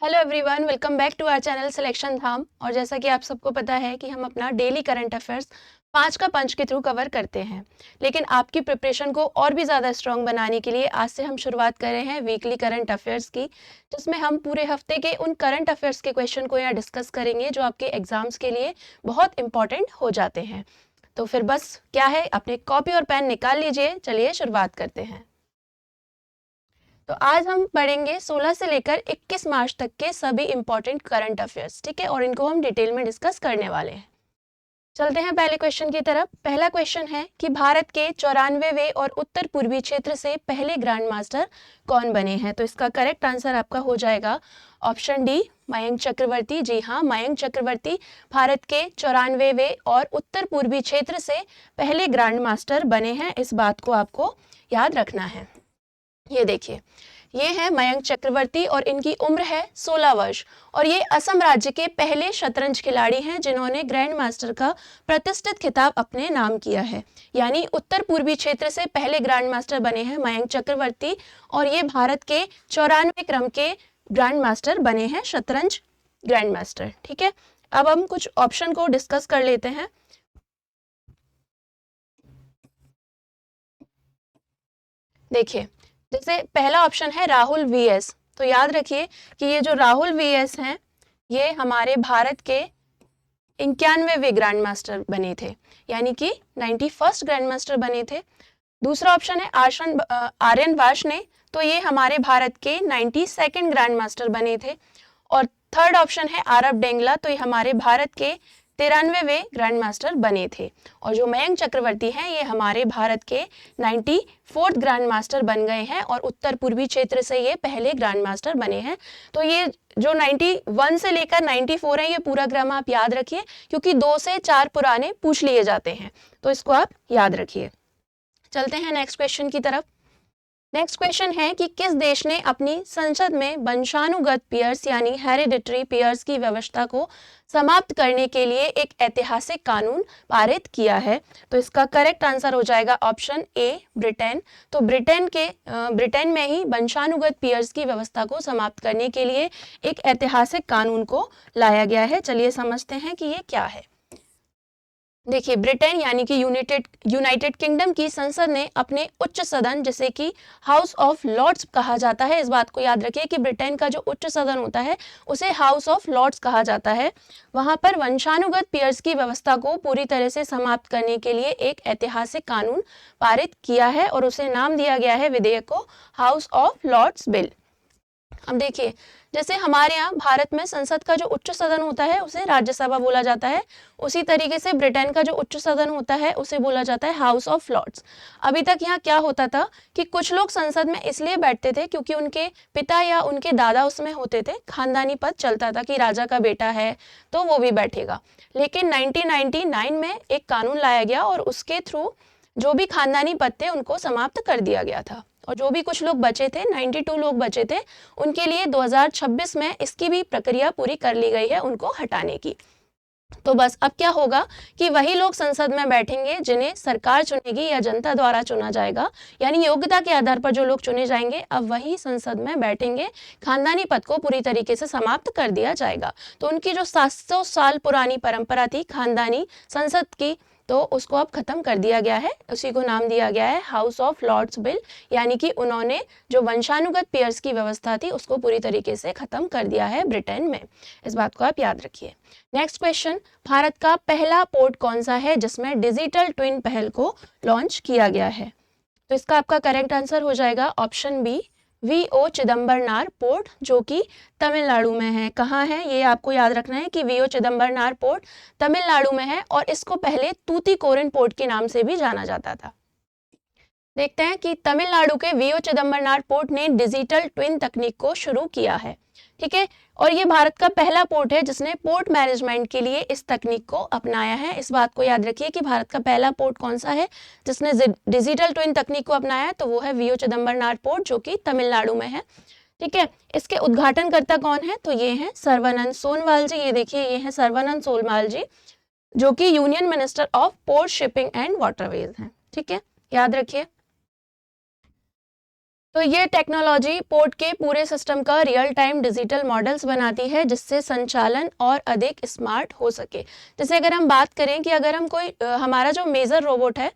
Hello everyone, welcome back to our channel selection Dham. और जैसा कि आप सबको पता है कि हम अपना डेली करंट अफेयर्स 5 का पंच के थ्रू कवर करते हैं। लेकिन आपकी प्रिपरेशन को और भी ज़्यादा स्ट्रॉन्ग बनाने के लिए आज से हम शुरुआत कर रहे हैं वीकली करंट अफेयर्स की, जिसमें हम पूरे हफ्ते के उन करंट अफेयर्स के क्वेश्चन को यहाँ डिस्कस करेंगे जो आपके एग्जाम्स के लिए बहुत इंपॉर्टेंट हो जाते हैं। तो फिर बस क्या है, अपने कॉपी और पेन निकाल लीजिए। चलिए शुरुआत करते हैं। तो आज हम पढ़ेंगे 16 से लेकर 21 मार्च तक के सभी इंपॉर्टेंट करंट अफेयर्स, ठीक है, और इनको हम डिटेल में डिस्कस करने वाले हैं। चलते हैं पहले क्वेश्चन की तरफ। पहला क्वेश्चन है कि भारत के 94वें और उत्तर पूर्वी क्षेत्र से पहले ग्रैंड मास्टर कौन बने हैं। तो इसका करेक्ट आंसर आपका हो जाएगा ऑप्शन डी, मयंक चक्रवर्ती। जी हाँ, मयंक चक्रवर्ती भारत के 94वें और उत्तर पूर्वी क्षेत्र से पहले ग्रैंड मास्टर बने हैं। इस बात को आपको याद रखना है। ये देखिए, ये है मयंक चक्रवर्ती और इनकी उम्र है 16 वर्ष और ये असम राज्य के पहले शतरंज खिलाड़ी हैं जिन्होंने ग्रैंड मास्टर का प्रतिष्ठित खिताब अपने नाम किया है। यानी उत्तर पूर्वी क्षेत्र से पहले ग्रैंड मास्टर बने हैं मयंक चक्रवर्ती और ये भारत के 94वें क्रम के ग्रैंड मास्टर बने हैं, शतरंज ग्रैंड मास्टर। ठीक है, अब हम कुछ ऑप्शन को डिस्कस कर लेते हैं। देखिए, जैसे पहला ऑप्शन है राहुल वीएस। तो याद रखिए कि ये जो राहुल वीएस हैं ये हमारे भारत के 91वें ग्रैंड मास्टर बने थे, यानी कि 91st ग्रैंड मास्टर बने थे। दूसरा ऑप्शन है आर्यन वार्ष्णेय। तो ये हमारे भारत के 92nd ग्रैंड मास्टर बने थे। और थर्ड ऑप्शन है आरब डेंगला। तो ये हमारे भारत के 93वें ग्रैंड मास्टर बने थे। और जो मयंक चक्रवर्ती हैं ये हमारे भारत के 94th ग्रैंड मास्टर बन गए हैं और उत्तर पूर्वी क्षेत्र से ये पहले ग्रैंड मास्टर बने हैं। तो ये जो 91 से लेकर 94 है, ये पूरा क्रम आप याद रखिए क्योंकि 2 से 4 पुराने पूछ लिए जाते हैं, तो इसको आप याद रखिए। चलते हैं नेक्स्ट क्वेश्चन की तरफ। नेक्स्ट क्वेश्चन है कि किस देश ने अपनी संसद में वंशानुगत पीयर्स यानी हेरिडिटरी पीयर्स की व्यवस्था को समाप्त करने के लिए एक ऐतिहासिक कानून पारित किया है। तो इसका करेक्ट आंसर हो जाएगा ऑप्शन ए, ब्रिटेन। तो ब्रिटेन में ही वंशानुगत पीयर्स की व्यवस्था को समाप्त करने के लिए एक ऐतिहासिक कानून को लाया गया है। चलिए समझते हैं कि ये क्या है। देखिए, ब्रिटेन यानी कि यूनाइटेड किंगडम की संसद ने अपने उच्च सदन, जिसे कि हाउस ऑफ लॉर्ड्स कहा जाता है, इस बात को याद रखिए कि ब्रिटेन का जो उच्च सदन होता है उसे हाउस ऑफ लॉर्ड्स कहा जाता है। वहां पर वंशानुगत पीयर्स की व्यवस्था को पूरी तरह से समाप्त करने के लिए एक ऐतिहासिक कानून पारित किया है और उसे नाम दिया गया है विधेयक को हाउस ऑफ लॉर्ड्स बिल। अब देखिए, जैसे हमारे यहाँ भारत में संसद का जो उच्च सदन होता है उसे राज्यसभा बोला जाता है, उसी तरीके से ब्रिटेन का जो उच्च सदन होता है उसे बोला जाता है हाउस ऑफ लॉर्ड्स। अभी तक यहाँ क्या होता था कि कुछ लोग संसद में इसलिए बैठते थे क्योंकि उनके पिता या उनके दादा उसमें होते थे, खानदानी पद चलता था कि राजा का बेटा है तो वो भी बैठेगा। लेकिन 1999 में एक कानून लाया गया और उसके थ्रू जो भी खानदानी पद थे उनको समाप्त कर दिया गया था। और जो भी कुछ लोग बचे थे, 92 लोग बचे थे, उनके लिए 2026 में इसकी भी प्रक्रिया पूरी कर ली गई है उनको हटाने की। तो बस अब क्या होगा कि वही लोग संसद में बैठेंगे जिन्हें सरकार चुनेगी या जनता द्वारा चुना जाएगा, यानी योग्यता के आधार पर जो लोग चुने जाएंगे अब वही संसद में बैठेंगे। खानदानी पद को पूरी तरीके से समाप्त कर दिया जाएगा। तो उनकी जो 700 साल पुरानी परंपरा थी खानदानी संसद की, तो उसको अब खत्म कर दिया गया है। उसी को नाम दिया गया है हाउस ऑफ लॉर्ड्स बिल, यानी कि उन्होंने जो वंशानुगत पीयर्स की व्यवस्था थी उसको पूरी तरीके से खत्म कर दिया है ब्रिटेन में। इस बात को आप याद रखिए। नेक्स्ट क्वेश्चन, भारत का पहला पोर्ट कौन सा है जिसमें डिजिटल ट्विन पहल को लॉन्च किया गया है। तो इसका आपका करेक्ट आंसर हो जाएगा option B, VO Chidambaranar port, जो कि तमिलनाडु में है। कहाँ है ये आपको याद रखना है कि वीओ चिदम्बरनार पोर्ट तमिलनाडु में है और इसको पहले तूतीकोरिन पोर्ट के नाम से भी जाना जाता था। देखते हैं कि तमिलनाडु के वीओ चिदम्बरनार पोर्ट ने डिजिटल ट्विन तकनीक को शुरू किया है, ठीक है, और ये भारत का पहला पोर्ट है जिसने पोर्ट मैनेजमेंट के लिए इस तकनीक को अपनाया है। इस बात को याद रखिए कि भारत का पहला पोर्ट कौन सा है जिसने डिजिटल ट्विन तकनीक को अपनाया है, तो वो है वीओ चिदम्बरनार पोर्ट जो कि तमिलनाडु में है। ठीक है, इसके उद्घाटनकर्ता कौन है, तो ये है सर्बानंद सोनोवाल जी। ये देखिए, ये है सर्बानंद सोनोवाल जी जो कि union minister of port shipping and waterways हैं। ठीक है, याद रखिए। तो ये टेक्नोलॉजी पोर्ट के पूरे सिस्टम का रियल टाइम डिजिटल मॉडल्स बनाती है, जिससे संचालन और अधिक स्मार्ट हो सके। जैसे अगर हम बात करें कि अगर हम कोई हमारा जो मेजर रोबोट है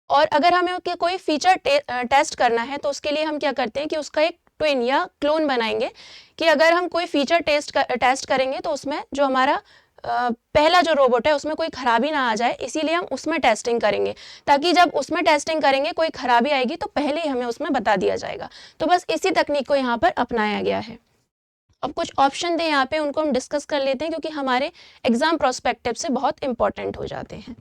और अगर हमें उसके कोई फीचर टेस्ट करना है, तो उसके लिए हम क्या करते हैं कि उसका एक ट्विन या क्लोन बनाएंगे कि अगर हम कोई फीचर टेस्ट करेंगे तो उसमें जो हमारा पहला जो रोबोट है उसमें कोई खराबी ना आ जाए, इसीलिए हम उसमें टेस्टिंग करेंगे, ताकि जब उसमें टेस्टिंग करेंगे कोई खराबी आएगी तो पहले ही हमें उसमें बता दिया जाएगा। तो बस इसी तकनीक को यहाँ पर अपनाया गया है। अब कुछ ऑप्शन थे यहाँ पे, उनको हम डिस्कस कर लेते हैं क्योंकि हमारे एग्जाम प्रोस्पेक्टिव से बहुत इंपॉर्टेंट हो जाते हैं।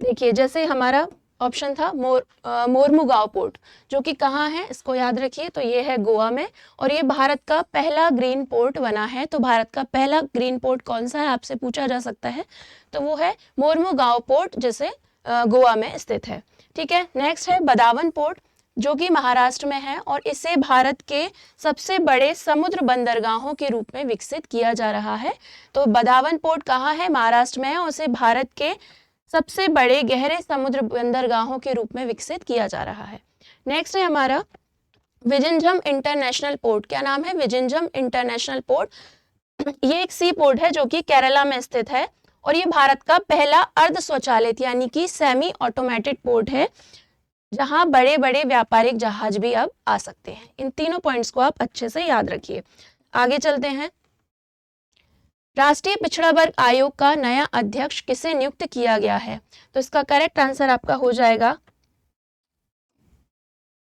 देखिए, जैसे हमारा ऑप्शन था मोरमुगांव पोर्ट, जो कि कहाँ है इसको याद रखिए, तो ये है गोवा में और ये भारत का पहला ग्रीन पोर्ट बना है। तो भारत का पहला ग्रीन पोर्ट कौन सा है आपसे पूछा जा सकता है, तो वो है मोरमुगांव पोर्ट, जैसे गोवा में स्थित है। ठीक है, नेक्स्ट है बदावन पोर्ट, जो कि महाराष्ट्र में है और इसे भारत के सबसे बड़े समुद्र बंदरगाहों के रूप में विकसित किया जा रहा है। तो बदावन पोर्ट कहाँ है, महाराष्ट्र में है और इसे भारत के सबसे बड़े गहरे समुद्र बंदरगाहों के रूप में विकसित किया जा रहा है। नेक्स्ट है हमारा विजिंझम इंटरनेशनल पोर्ट। क्या नाम है, विजिंझम इंटरनेशनल पोर्ट। ये एक सी पोर्ट है जो कि केरला में स्थित है और ये भारत का पहला अर्ध स्वचालित यानी कि सेमी ऑटोमेटेड पोर्ट है, जहां बड़े बड़े व्यापारिक जहाज भी अब आ सकते हैं। इन तीनों पॉइंट्स को आप अच्छे से याद रखिए। आगे चलते हैं। राष्ट्रीय पिछड़ा वर्ग आयोग का नया अध्यक्ष किसे नियुक्त किया गया है, तो इसका करेक्ट आंसर आपका हो जाएगा,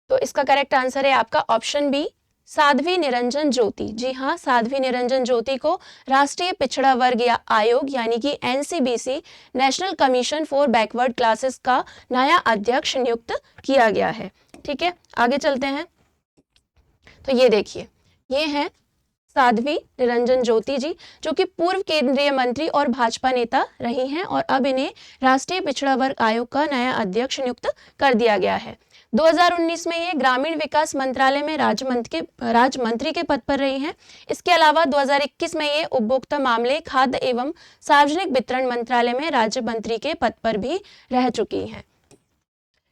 तो इसका करेक्ट आंसर है आपका ऑप्शन बी, साध्वी निरंजन ज्योति। जी हाँ, साध्वी निरंजन ज्योति को राष्ट्रीय पिछड़ा वर्ग या आयोग यानी कि NCBC, national commission for backward classes का नया अध्यक्ष नियुक्त किया गया है। ठीक है, आगे चलते हैं। तो ये देखिए, ये है साध्वी निरंजन ज्योति जी, जो कि पूर्व केंद्रीय मंत्री और भाजपा नेता रही हैं और अब इन्हें राष्ट्रीय पिछड़ा वर्ग आयोग का नया अध्यक्ष नियुक्त कर दिया गया है। 2019 में ये ग्रामीण विकास मंत्रालय में राज्य मंत्री के पद पर रही हैं। इसके अलावा 2021 में ये उपभोक्ता मामले, खाद्य एवं सार्वजनिक वितरण मंत्रालय में राज्य मंत्री के पद पर भी रह चुकी हैं।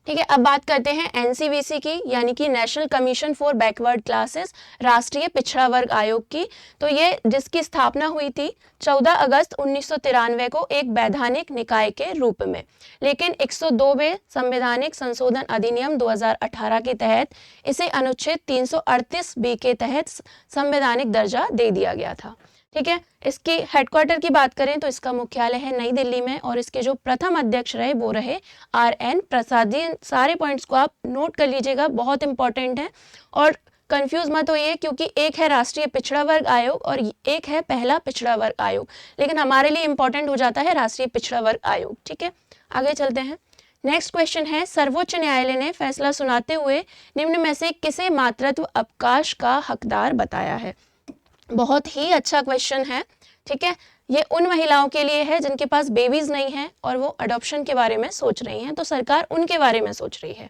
ठीक है, अब बात करते हैं एनसीबीसी की, यानी कि national commission for backward classes, राष्ट्रीय पिछड़ा वर्ग आयोग की। तो ये जिसकी स्थापना हुई थी 14 अगस्त 1993 को एक वैधानिक निकाय के रूप में, लेकिन 102वें संवैधानिक संशोधन अधिनियम 2018 के तहत इसे अनुच्छेद 338 बी के तहत संवैधानिक दर्जा दे दिया गया था। ठीक है, इसकी हेडक्वार्टर की बात करें तो इसका मुख्यालय है नई दिल्ली में और इसके जो प्रथम अध्यक्ष रहे वो रहे RN प्रसाद जी। सारे पॉइंट्स को आप नोट कर लीजिएगा, बहुत इंपॉर्टेंट है और कंफ्यूज मत होइए, क्योंकि एक है राष्ट्रीय पिछड़ा वर्ग आयोग और एक है पहला पिछड़ा वर्ग आयोग, लेकिन हमारे लिए इंपॉर्टेंट हो जाता है राष्ट्रीय पिछड़ा वर्ग आयोग। ठीक है, आगे चलते हैं। नेक्स्ट क्वेश्चन है, सर्वोच्च न्यायालय ने फैसला सुनाते हुए निम्न में से किसे मातृत्व अवकाश का हकदार बताया है। बहुत ही अच्छा क्वेश्चन है। ठीक है, ये उन महिलाओं के लिए है जिनके पास बेबीज नहीं है और वो अडॉप्शन के बारे में सोच रही हैं, तो सरकार उनके बारे में सोच रही है।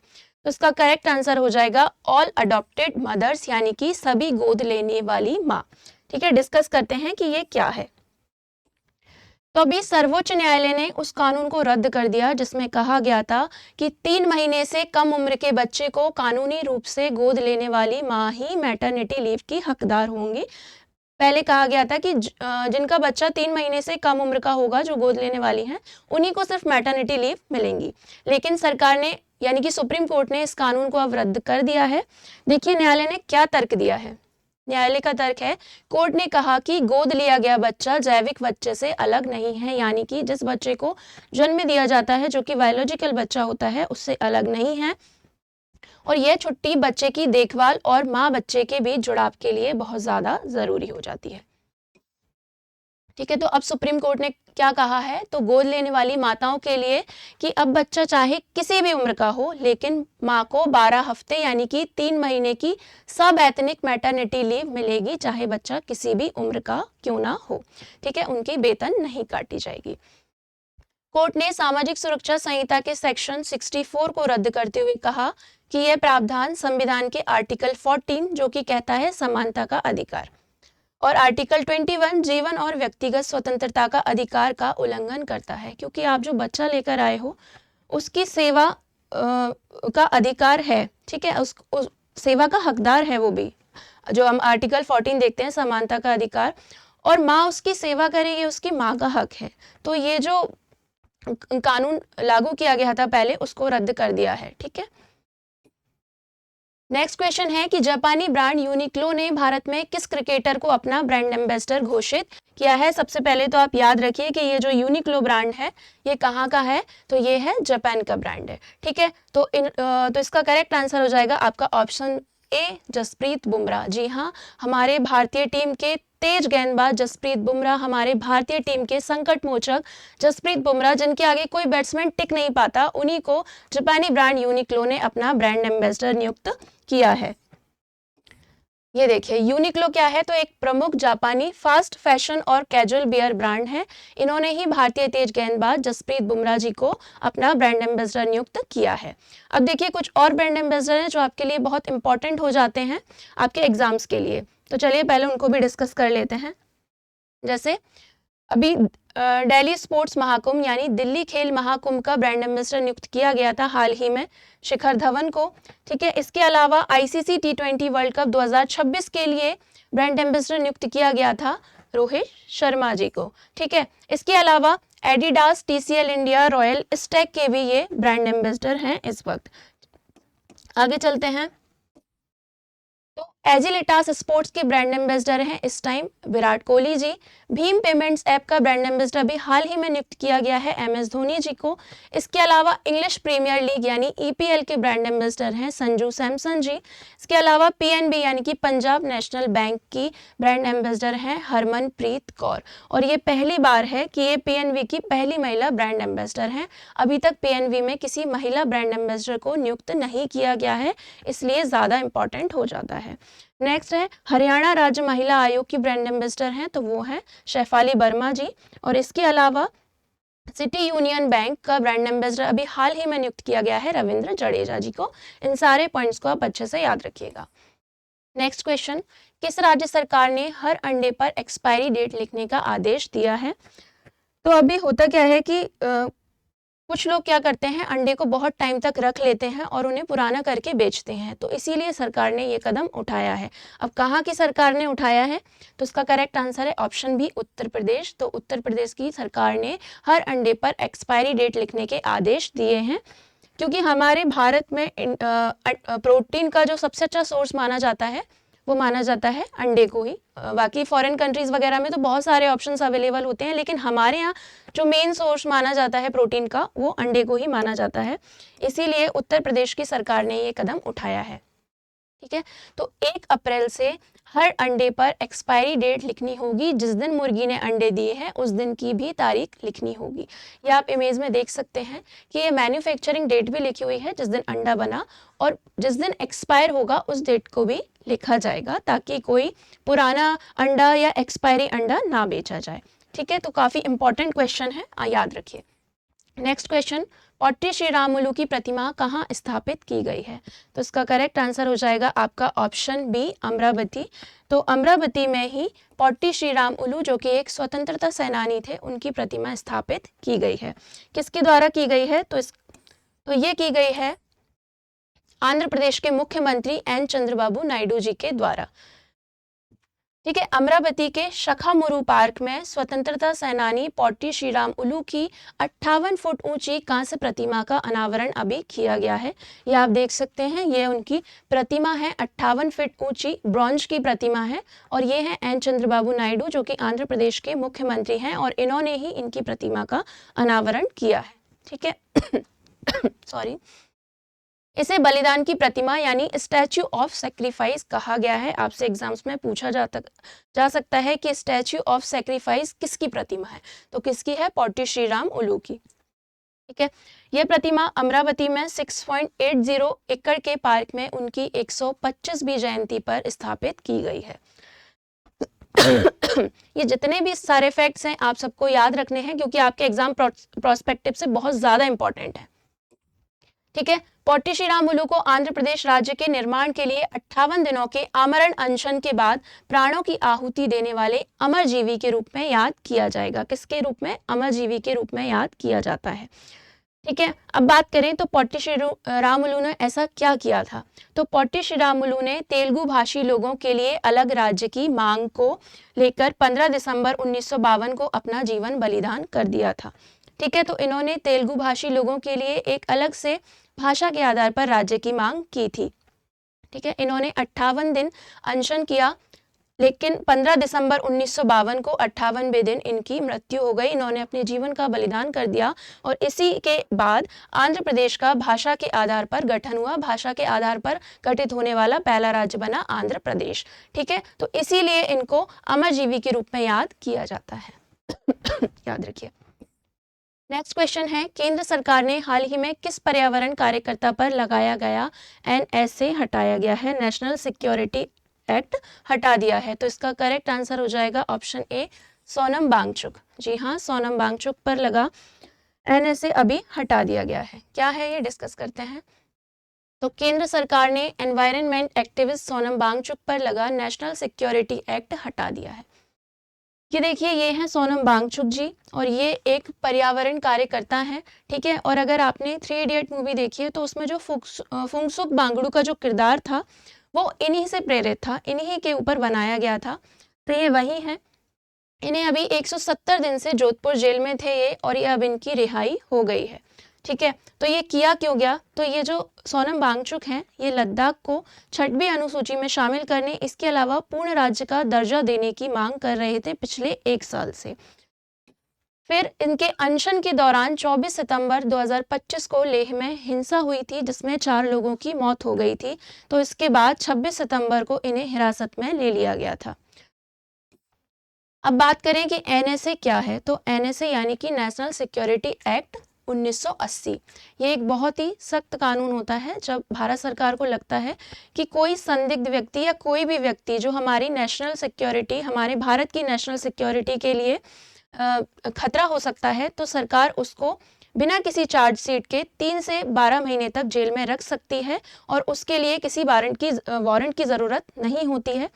तो इसका करेक्ट आंसर हो जाएगा ऑल अडॉप्टेड मदर्स, यानी कि सभी गोद लेने वाली माँ। ठीक है, डिस्कस करते हैं कि ये क्या है। तो अभी सर्वोच्च न्यायालय ने उस कानून को रद्द कर दिया जिसमें कहा गया था कि 3 महीने से कम उम्र के बच्चे को कानूनी रूप से गोद लेने वाली माँ ही मैटरनिटी लीव की हकदार होंगी। पहले कहा गया था कि जिनका बच्चा 3 महीने से कम उम्र का होगा, जो गोद लेने वाली हैं, उन्हीं को सिर्फ मैटरनिटी लीव मिलेंगी। लेकिन सरकार ने, यानी कि सुप्रीम कोर्ट ने इस कानून को अब रद्द कर दिया है। देखिए न्यायालय ने क्या तर्क दिया है। न्यायालय का तर्क है, कोर्ट ने कहा कि गोद लिया गया बच्चा जैविक बच्चे से अलग नहीं है, यानी कि जिस बच्चे को जन्म दिया जाता है जो कि बायोलॉजिकल बच्चा होता है उससे अलग नहीं है और यह छुट्टी बच्चे की देखभाल और माँ बच्चे के बीच जुड़ाव के लिए बहुत ज़्यादा ज़रूरी हो जाती है। ठीक है, तो अब सुप्रीम कोर्ट ने क्या कहा है, तो गोद लेने वाली माताओं के लिए कि अब बच्चा चाहे किसी भी उम्र का हो, लेकिन माँ को 12 हफ्ते यानी कि 3 महीने की सब एथनिक मैटरनिटी लीव मिलेगी, चाहे बच्चा किसी भी उम्र का क्यों ना हो। ठीक है, उनकी वेतन नहीं काटी जाएगी। कोर्ट ने सामाजिक सुरक्षा संहिता के सेक्शन 64 को रद्द करते हुए कहा कि यह प्रावधान संविधान के आर्टिकल 14 जो कि कहता है समानता का अधिकार और आर्टिकल 21 जीवन और व्यक्तिगत स्वतंत्रता का अधिकार का उल्लंघन करता है, क्योंकि आप जो बच्चा लेकर आए हो उसकी सेवा का अधिकार है। ठीक है, सेवा का हकदार है, वो भी जो हम आर्टिकल 14 देखते हैं समानता का अधिकार, और माँ उसकी सेवा करे ये उसकी माँ का हक है। तो ये जो कानून लागू किया गया था पहले, उसको रद्द कर दिया है। ठीक है, नेक्स्ट क्वेश्चन है कि जापानी ब्रांड यूनिक्लो ने भारत में किस क्रिकेटर को अपना ब्रांड एम्बेसडर घोषित किया है। सबसे पहले तो आप याद रखिए कि ये जो यूनिक्लो ब्रांड है ये कहाँ का है, तो ये है जापान का ब्रांड है। ठीक है, तो इसका करेक्ट आंसर हो जाएगा आपका ऑप्शन ए, जसप्रीत बुमराह। जी हाँ, हमारे भारतीय टीम के तेज गेंदबाज जसप्रीत बुमराह, हमारे भारतीय टीम के संकट मोचक जसप्रीत बुमराह, जिनके आगे कोई बैट्समैन टिक नहीं पाता, उन्हीं को जापानी ब्रांड यूनिक्लो ने अपना ब्रांड एम्बेसडर नियुक्त किया है। ये देखिए यूनिक्लो क्या है, तो एक प्रमुख जापानी फास्ट फैशन और कैजुअल बियर ब्रांड है। इन्होंने ही भारतीय तेज गेंदबाज जसप्रीत बुमराह जी को अपना ब्रांड एम्बेसडर नियुक्त किया है। अब देखिए कुछ और ब्रांड एम्बेसडर हैं जो आपके लिए बहुत इंपॉर्टेंट हो जाते हैं आपके एग्जाम्स के लिए, तो चलिए पहले उनको भी डिस्कस कर लेते हैं। जैसे अभी दिल्ली स्पोर्ट्स महाकुंभ यानी दिल्ली खेल महाकुंभ का ब्रांड एम्बेसडर नियुक्त किया गया था हाल ही में शिखर धवन को। ठीक है, इसके अलावा आईसीसी T20 वर्ल्ड कप 2026 के लिए ब्रांड एम्बेसडर नियुक्त किया गया था रोहित शर्मा जी को। ठीक है, इसके अलावा Adidas, TCL India, royal Stag के भी ये ब्रांड एम्बेसडर हैं इस वक्त। आगे चलते हैं, तो एजिलिटास स्पोर्ट्स के ब्रांड एम्बेसडर हैं इस time Virat Kohli ji. Bhim payments app का ब्रांड एम्बेसडर भी हाल ही में नियुक्त किया गया है MS धोनी जी को। इसके अलावा इंग्लिश प्रीमियर लीग यानी EPL के ब्रांड एम्बेसडर हैं संजू सैमसन जी। इसके अलावा PNB यानी कि पंजाब नेशनल बैंक की ब्रांड एम्बेसडर हैं हरमनप्रीत कौर, और ये पहली बार है कि ये PNB की पहली महिला ब्रांड एम्बेसडर हैं। अभी तक PNB में किसी महिला ब्रांड एम्बेसडर को नियुक्त नहीं किया गया है, इसलिए ज़्यादा इंपॉर्टेंट हो जाता है। नेक्स्ट है हरियाणा राज्य महिला आयोग की ब्रांड एम्बेसडर हैं, तो वो है शेफाली वर्मा जी। और इसके अलावा सिटी यूनियन बैंक का ब्रांड एम्बेसडर अभी हाल ही में नियुक्त किया गया है रविंद्र जडेजा जी को। इन सारे पॉइंट्स को आप अच्छे से याद रखिएगा। नेक्स्ट क्वेश्चन, किस राज्य सरकार ने हर अंडे पर एक्सपायरी डेट लिखने का आदेश दिया है। तो अभी होता क्या है कि कुछ लोग क्या करते हैं, अंडे को बहुत टाइम तक रख लेते हैं और उन्हें पुराना करके बेचते हैं, तो इसीलिए सरकार ने ये कदम उठाया है। अब कहाँ की सरकार ने उठाया है, तो इसका करेक्ट आंसर है ऑप्शन बी, उत्तर प्रदेश। तो उत्तर प्रदेश की सरकार ने हर अंडे पर एक्सपायरी डेट लिखने के आदेश दिए हैं, क्योंकि हमारे भारत में प्रोटीन का जो सबसे अच्छा सोर्स माना जाता है वो माना जाता है अंडे को ही। बाकी फॉरेन कंट्रीज वगैरह में तो बहुत सारे ऑप्शंस अवेलेबल होते हैं, लेकिन हमारे यहाँ जो मेन सोर्स माना जाता है प्रोटीन का वो अंडे को ही माना जाता है, इसीलिए उत्तर प्रदेश की सरकार ने ये कदम उठाया है। ठीक है, तो 1 अप्रैल से हर अंडे पर एक्सपायरी डेट लिखनी होगी। जिस दिन मुर्गी ने अंडे दिए हैं उस दिन की भी तारीख लिखनी होगी। ये आप इमेज में देख सकते हैं कि ये मैन्युफैक्चरिंग डेट भी लिखी हुई है जिस दिन अंडा बना, और जिस दिन एक्सपायर होगा उस डेट को भी लिखा जाएगा, ताकि कोई पुराना अंडा या एक्सपायरी अंडा ना बेचा जाए। ठीक है, तो काफ़ी इंपॉर्टेंट क्वेश्चन है, याद रखिए। नेक्स्ट क्वेश्चन, पौट्टी श्री रामुलु की प्रतिमा कहाँ स्थापित की गई है। तो इसका करेक्ट आंसर हो जाएगा आपका ऑप्शन बी, अमरावती। तो अमरावती में ही पौट्टी श्री रामुलु जो कि एक स्वतंत्रता सेनानी थे, उनकी प्रतिमा स्थापित की गई है। किसके द्वारा की गई है, तो ये की गई है आंध्र प्रदेश के मुख्यमंत्री N चंद्रबाबू नायडू जी के द्वारा। ठीक है, अमरावती के शखामुरु पार्क में स्वतंत्रता सेनानी पौट्टी श्री रामुलु की 58 फुट ऊंची कांस्य प्रतिमा का अनावरण अभी किया गया है। ये आप देख सकते हैं, ये उनकी प्रतिमा है, 58 फीट ऊंची ब्रॉन्ज की प्रतिमा है, और ये है N चंद्रबाबू नायडू जो कि आंध्र प्रदेश के मुख्यमंत्री हैं, और इन्होंने ही इनकी प्रतिमा का अनावरण किया है। ठीक है सॉरी, इसे बलिदान की प्रतिमा यानी स्टैच्यू ऑफ सेक्रीफाइस कहा गया है। आपसे एग्जाम्स में पूछा जा सकता है कि स्टैच्यू ऑफ सेक्रीफाइस किसकी प्रतिमा है, तो किसकी है, पौट्टी श्री रामुलु की। ठीक है, यह प्रतिमा अमरावती में 6.80 एकड़ के पार्क में उनकी 125वीं जयंती पर स्थापित की गई है। ये जितने भी सारे फैक्ट्स हैं आप सबको याद रखने हैं, क्योंकि आपके एग्जाम प्रोस्पेक्टिव से बहुत ज़्यादा इंपॉर्टेंट है। ठीक है, पौट्टी श्री रामुलु को आंध्र प्रदेश राज्य के निर्माण के लिए 58 दिनों के आमरण अनशन के बाद प्राणों की आहुति देने वाले अमरजीवी के रूप में याद किया जाएगा। किसके रूप में, अमरजीवी के रूप में याद किया जाता है। ठीक है, अब बात करें तो पोट्टी श्रीरामुलु ने ऐसा क्या किया था। तो पोट्टी श्रीरामुलु ने तेलुगु भाषी लोगों के लिए अलग राज्य की मांग को लेकर 15 दिसंबर 1952 को अपना जीवन बलिदान कर दिया था। ठीक है, तो इन्होंने तेलुगु भाषी लोगों के लिए एक अलग से भाषा के आधार पर राज्य की मांग की थी। ठीक है, इन्होंने 58 दिन अनशन किया, लेकिन 15 दिसंबर 1952 को 58वें दिन इनकी मृत्यु हो गई। इन्होंने अपने जीवन का बलिदान कर दिया और इसी के बाद आंध्र प्रदेश का भाषा के आधार पर गठन हुआ। भाषा के आधार पर गठित होने वाला पहला राज्य बना आंध्र प्रदेश। ठीक है, तो इसीलिए इनको अमरजीवी के रूप में याद किया जाता है। याद रखिए। नेक्स्ट क्वेश्चन है, केंद्र सरकार ने हाल ही में किस पर्यावरण कार्यकर्ता पर लगाया गया NSA हटाया गया है, नेशनल सिक्योरिटी एक्ट हटा दिया है। तो इसका करेक्ट आंसर हो जाएगा ऑप्शन ए, सोनम वांगचुक। जी हाँ, सोनम वांगचुक पर लगा NSA अभी हटा दिया गया है। क्या है ये, डिस्कस करते हैं। तो केंद्र सरकार ने एनवायरनमेंट एक्टिविस्ट सोनम वांगचुक पर लगा नेशनल सिक्योरिटी एक्ट हटा दिया है। ये देखिए, ये हैं सोनम वांगचुक जी और ये एक पर्यावरण कार्यकर्ता हैं। ठीक है, और अगर आपने 3 इडियट मूवी देखी है तो उसमें जो फुंगसुक वांगडू का जो किरदार था वो इन्हीं से प्रेरित था, इन्हीं के ऊपर बनाया गया था। तो ये वही हैं। इन्हें अभी 170 दिन से जोधपुर जेल में थे ये, और ये अब इनकी रिहाई हो गई है। ठीक है, तो ये किया क्यों गया, तो ये जो सोनम वांगचुक हैं ये लद्दाख को 6वीं अनुसूची में शामिल करने, इसके अलावा पूर्ण राज्य का दर्जा देने की मांग कर रहे थे पिछले 1 साल से। फिर इनके अनशन के दौरान 24 सितंबर 2025 को लेह में हिंसा हुई थी, जिसमें 4 लोगों की मौत हो गई थी। तो इसके बाद 26 सितंबर को इन्हें हिरासत में ले लिया गया था। अब बात करें कि NSA क्या है, तो NSA यानी कि नेशनल सिक्योरिटी एक्ट 1980, ये एक बहुत ही सख्त कानून होता है। जब भारत सरकार को लगता है कि कोई संदिग्ध व्यक्ति या कोई भी व्यक्ति जो हमारी नेशनल सिक्योरिटी, हमारे भारत की नेशनल सिक्योरिटी के लिए खतरा हो सकता है, तो सरकार उसको बिना किसी चार्जशीट के 3 से 12 महीने तक जेल में रख सकती है और उसके लिए किसी वारंट की ज़रूरत नहीं होती है।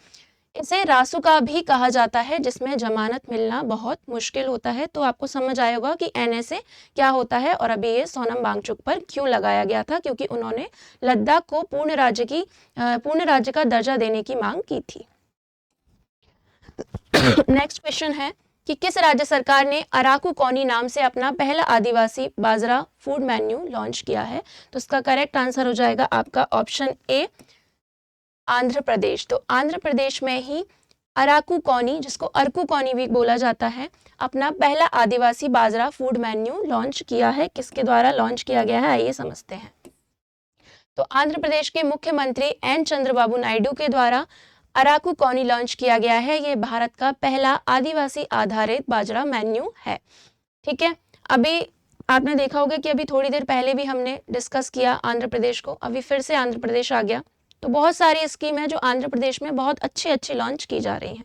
इसे रासुका भी कहा जाता है, जिसमें जमानत मिलना बहुत मुश्किल होता है। तो आपको समझ आएगा कि NSA क्या होता है और अभी ये सोनम वांगचुक पर क्यों लगाया गया था, क्योंकि उन्होंने लद्दाख को पूर्ण राज्य का दर्जा देने की मांग की थी। नेक्स्ट क्वेश्चन है कि किस राज्य सरकार ने अराकू कॉनी नाम से अपना पहला आदिवासी बाजरा फूड मेन्यू लॉन्च किया है। तो इसका करेक्ट आंसर हो जाएगा आपका ऑप्शन ए, आंध्र प्रदेश। तो आंध्र प्रदेश में ही अराकू कॉनी, जिसको अरकू कॉनी भी बोला जाता है, अपना पहला आदिवासी बाजरा फूड मेन्यू लॉन्च किया है। किसके द्वारा लॉन्च किया गया है, आइए समझते हैं। तो आंध्र प्रदेश के मुख्यमंत्री N चंद्रबाबू नायडू के द्वारा अराकू कॉनी लॉन्च किया गया है। ये भारत का पहला आदिवासी आधारित बाजरा मेन्यू है। ठीक है, अभी आपने देखा होगा कि अभी थोड़ी देर पहले भी हमने डिस्कस किया आंध्र प्रदेश को, अभी फिर से आंध्र प्रदेश आ गया। तो बहुत सारी स्कीम है जो आंध्र प्रदेश में बहुत अच्छी लॉन्च की जा रही हैं।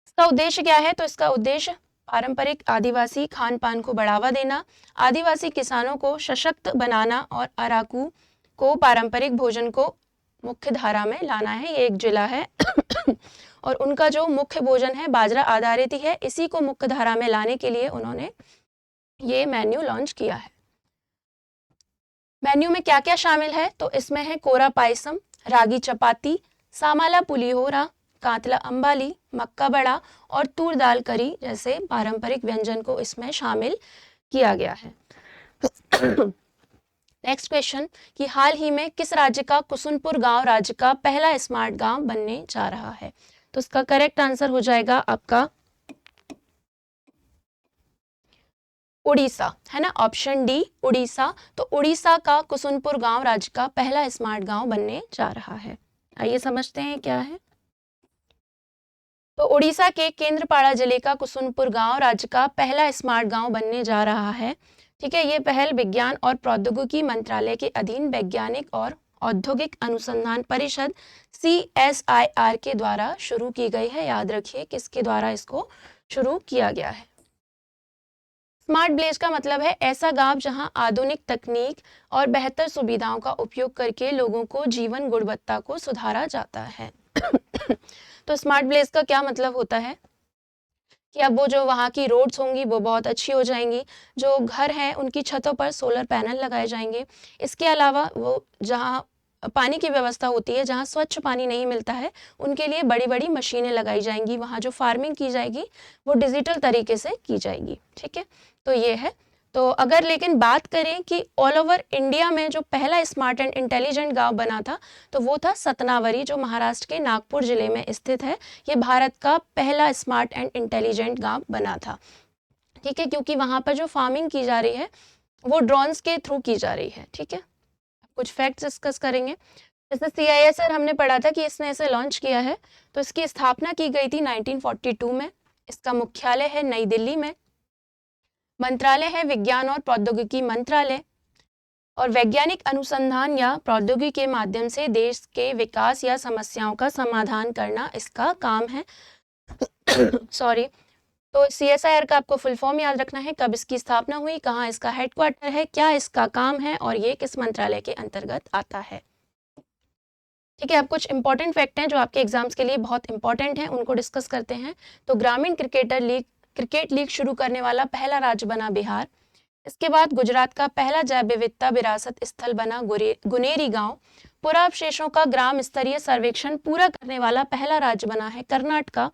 इसका उद्देश्य क्या है, तो इसका उद्देश्य पारंपरिक आदिवासी खान पान को बढ़ावा देना, आदिवासी किसानों को सशक्त बनाना और अराकू को पारंपरिक भोजन को मुख्य धारा में लाना है। ये एक जिला है और उनका जो मुख्य भोजन है बाजरा आधारित ही है। इसी को मुख्य धारा में लाने के लिए उन्होंने ये मेन्यू लॉन्च किया है। मेन्यू में क्या क्या शामिल है, तो इसमें है कोरा पायसम, रागी चपाती, सामाला पुलिहोरा, कातला अंबाली, मक्का बड़ा और तूर दाल करी जैसे पारंपरिक व्यंजन को इसमें शामिल किया गया है। नेक्स्ट क्वेश्चन कि हाल ही में किस राज्य का कुसुनपुर गांव राज्य का पहला स्मार्ट गांव बनने जा रहा है। तो इसका करेक्ट आंसर हो जाएगा आपका उड़ीसा, है ना, ऑप्शन डी उड़ीसा। तो उड़ीसा का कुसुनपुर गांव राज्य का पहला स्मार्ट गांव बनने जा रहा है। आइए समझते हैं क्या है। तो उड़ीसा के केंद्रपाड़ा जिले का कुसुनपुर गांव राज्य का पहला स्मार्ट गांव बनने जा रहा है। ठीक है, ये पहल विज्ञान और प्रौद्योगिकी मंत्रालय के अधीन वैज्ञानिक और औद्योगिक अनुसंधान परिषद CSIR के द्वारा शुरू की गई है। याद रखिए किसके द्वारा इसको शुरू किया गया है। स्मार्ट विलेज का मतलब है ऐसा गांव जहां आधुनिक तकनीक और बेहतर सुविधाओं का उपयोग करके लोगों को जीवन गुणवत्ता को सुधारा जाता है। तो स्मार्ट विलेज का क्या मतलब होता है कि अब वो जो वहाँ की रोड्स होंगी वो बहुत अच्छी हो जाएंगी, जो घर हैं उनकी छतों पर सोलर पैनल लगाए जाएंगे। इसके अलावा वो जहाँ पानी की व्यवस्था होती है, जहाँ स्वच्छ पानी नहीं मिलता है, उनके लिए बड़ी बड़ी मशीनें लगाई जाएंगी। वहाँ जो फार्मिंग की जाएगी वो डिजिटल तरीके से की जाएगी। ठीक है, तो ये है। तो अगर लेकिन बात करें कि ऑल ओवर इंडिया में जो पहला स्मार्ट एंड इंटेलिजेंट गांव बना था, तो वो था सतनावरी, जो महाराष्ट्र के नागपुर जिले में स्थित है। ये भारत का पहला स्मार्ट एंड इंटेलिजेंट गांव बना था। ठीक है, क्योंकि वहाँ पर जो फार्मिंग की जा रही है वो ड्रोन्स के थ्रू की जा रही है। ठीक है, कुछ फैक्ट्स डिस्कस करेंगे। जैसे CISR हमने पढ़ा था कि इसने इसे लॉन्च किया है, तो इसकी स्थापना की गई थी 1942 में। इसका मुख्यालय है नई दिल्ली में। मंत्रालय है विज्ञान और प्रौद्योगिकी मंत्रालय, और वैज्ञानिक अनुसंधान या प्रौद्योगिकी के माध्यम से देश के विकास या समस्याओं का समाधान करना इसका काम है। सॉरी। तो CSIR का आपको फुल फॉर्म याद रखना है, कब इसकी स्थापना हुई, कहाँ इसका हेडक्वार्टर है, क्या इसका काम है और ये किस मंत्रालय के अंतर्गत आता है। ठीक है, अब कुछ इंपॉर्टेंट फैक्ट हैं जो आपके एग्जाम्स के लिए बहुत इंपॉर्टेंट हैं, उनको डिस्कस करते हैं। तो ग्रामीण क्रिकेट लीग शुरू करने वाला पहला राज्य बना बिहार। इसके बाद गुजरात का पहला जैव विविधता विरासत स्थल बना गुनेरी गांव। पुरावशेषों का ग्राम स्तरीय सर्वेक्षण पूरा करने वाला पहला राज्य बना है कर्नाटका।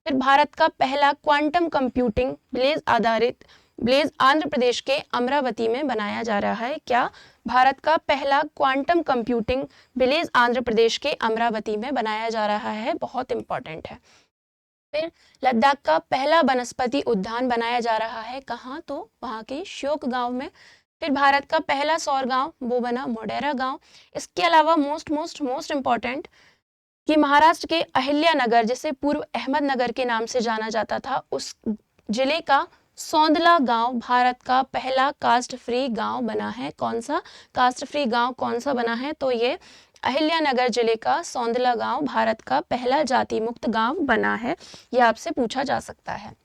फिर भारत का पहला quantum computing Blaze Andhra Pradesh के अमरावती में बनाया जा रहा है। क्या? भारत का पहला quantum computing Blaze Andhra Pradesh के अमरावती में बनाया जा रहा है, बहुत इंपॉर्टेंट है। फिर लद्दाख का पहला वनस्पति उद्यान बनाया जा रहा है, कहाँ? तो वहाँ के श्योक गांव में। फिर भारत का पहला सौर गांव वो बना मोढेरा गांव। इसके अलावा मोस्ट इंपॉर्टेंट कि महाराष्ट्र के अहिल्यानगर, जिसे पूर्व अहमदनगर के नाम से जाना जाता था, उस जिले का सौंदला गांव भारत का पहला कास्ट फ्री गांव बना है। कौन सा कास्ट फ्री गांव कौन सा बना है? तो ये अहिल्यानगर जिले का सौंदला गांव भारत का पहला जाति मुक्त गांव बना है। यह आपसे पूछा जा सकता है।